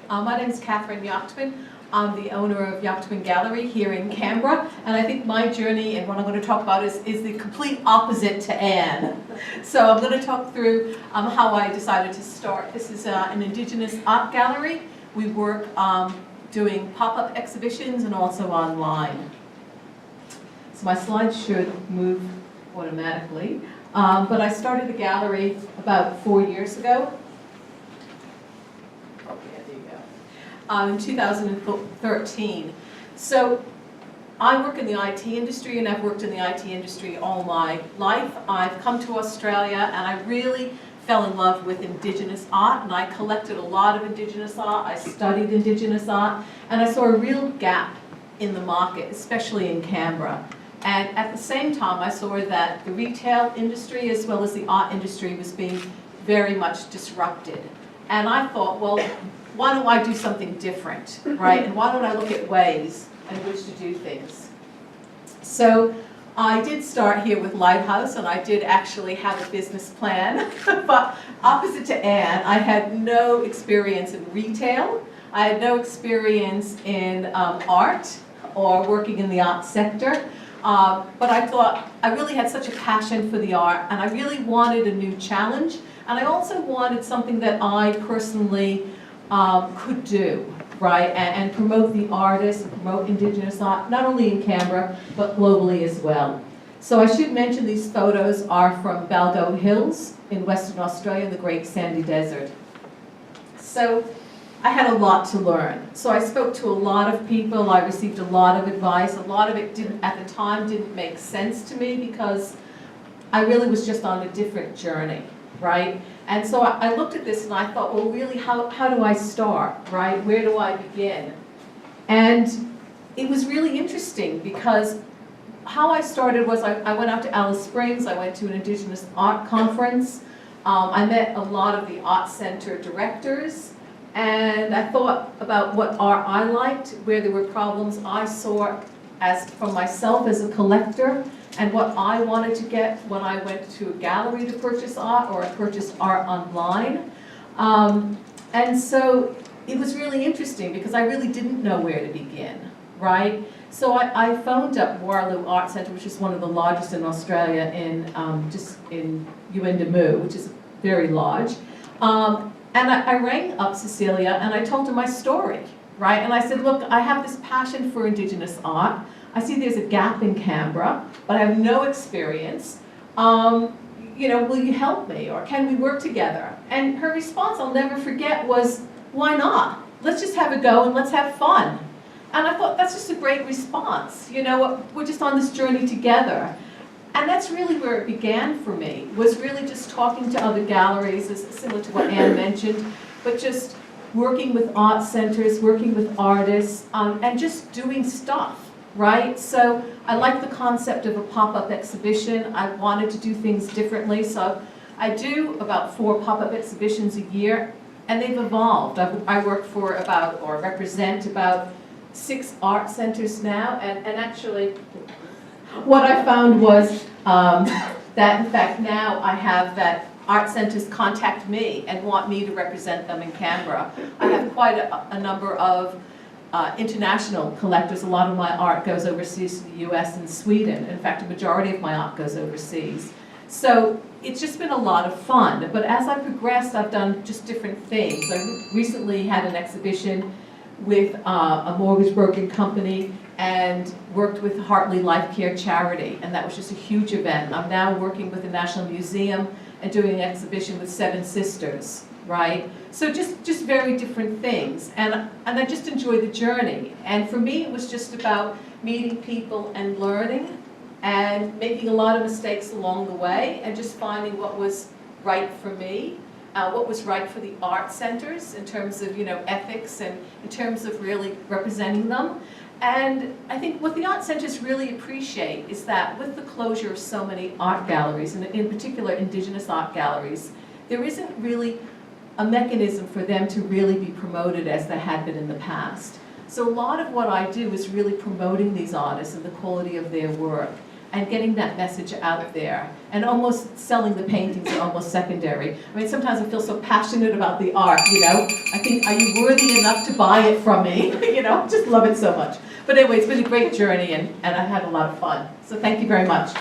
My name is Jaktman. I'm the owner of Jaktman Gallery here in Canberra, and I think my journey and what I'm going to talk about is the complete opposite to Anne. So I'm going to talk through how I decided to start. This is an Indigenous art gallery. We work doing pop-up exhibitions and also online. So my slides should move automatically, but I started the gallery about 4 years ago. In 2013. So I work in the IT industry, and I've worked in the IT industry all my life. I've come to Australia and I really fell in love with Indigenous art, and I collected a lot of Indigenous art. I studied Indigenous art, and I saw a real gap in the market, especially in Canberra. And at the same time, I saw that the retail industry as well as the art industry was being very much disrupted. And I thought, well, why don't I do something different, right? And why don't I look at ways in which to do things? So I did start here with Lighthouse, and I did actually have a business plan. But opposite to Anne, I had no experience in retail. I had no experience in art or working in the art sector. But I thought I really had such a passion for the art, and I really wanted a new challenge. And I also wanted something that I personally could do, right, and promote the artists, and promote Indigenous art, not only in Canberra, but globally as well. So I should mention these photos are from Balgo Hills in Western Australia, the Great Sandy Desert. So I had a lot to learn. So I spoke to a lot of people, I received a lot of advice. A lot of it didn't, at the time, didn't make sense to me because I really was just on a different journey, right? And so I looked at this and I thought, well, really, how do I start, right? Where do I begin? And it was really interesting because how I started was I went out to Alice Springs, I went to an Indigenous art conference, I met a lot of the art center directors, and I thought about what art I liked, where there were problems I saw as from myself as a collector, and what I wanted to get when I went to a gallery to purchase art, or I purchased art online. And so it was really interesting because I really didn't know where to begin, right? So I phoned up Warloo Art Centre, which is one of the largest in Australia, just in Yuendamu, which is very large. And I rang up Cecilia and I told her my story, right? And I said, look, I have this passion for Indigenous art. I see there's a gap in Canberra, but I have no experience. You know, will you help me, or can we work together? And her response, I'll never forget, was, why not? Let's just have a go and let's have fun. And I thought, that's just a great response. You know, we're just on this journey together. And that's really where it began for me, was really just talking to other galleries, similar to what Anne mentioned, but just working with art centers, working with artists, and just doing stuff. Right? So I like the concept of a pop-up exhibition. I wanted to do things differently. So I do about 4 pop-up exhibitions a year, and they've evolved. I work for about, or represent about 6 art centers now, and actually what I found was that in fact now I have that art centers contact me and want me to represent them in Canberra. I have quite a number of international collectors. A lot of my art goes overseas to the US and Sweden. In fact, a majority of my art goes overseas. So it's just been a lot of fun. But as I progressed, I've done just different things. I recently had an exhibition with a mortgage broking company and worked with Hartley Life Care Charity, and that was just a huge event. I'm now working with the National Museum and doing an exhibition with 7 Sisters. Right? So just very different things. And I just enjoy the journey. And for me, it was just about meeting people and learning and making a lot of mistakes along the way and just finding what was right for me, what was right for the art centers in terms of, you know, ethics and in terms of really representing them. And I think what the art centers really appreciate is that with the closure of so many art galleries, and in particular Indigenous art galleries, there isn't really a mechanism for them to really be promoted as they had been in the past. So a lot of what I do is really promoting these artists and the quality of their work, and getting that message out there. And almost selling the paintings are almost secondary. I mean, sometimes I feel so passionate about the art, you know. I think, are you worthy enough to buy it from me? You know, just love it so much. But anyway, it's been a great journey, and I've had a lot of fun. So thank you very much.